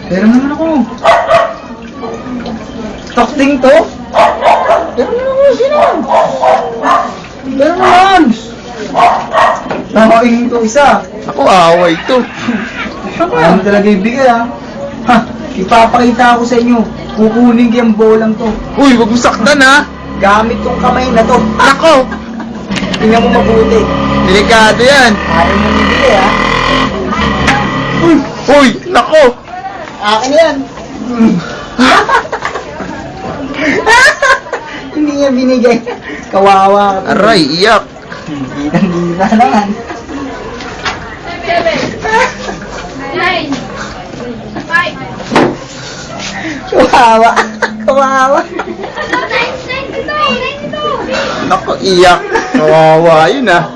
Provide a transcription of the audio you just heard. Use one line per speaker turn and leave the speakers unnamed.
Pero naman ako. Takting to? Pero naman ako, sino? Pero naman! Nakaing to isa.
Ako, away to.
Ano talaga ibigay ha? Ha, ipapakita ako sa inyo. Kukunin ko yung bolang to.
Uy, wag mo saktan ha.
Gamit tong kamay na to.
Nako,
Tingnan mo mabuti.
delikado yan.
Ayaw mo ibigay ha?
Uy, nako.
Akin na yan. Hindi niya binigay. Kawawa ka.
Aray, iyak.
Hindi naman.
9, 5.
Kawawa. Kawawa.
Ano, 9, 92.
Nako, iyak. Kawawa yun ah.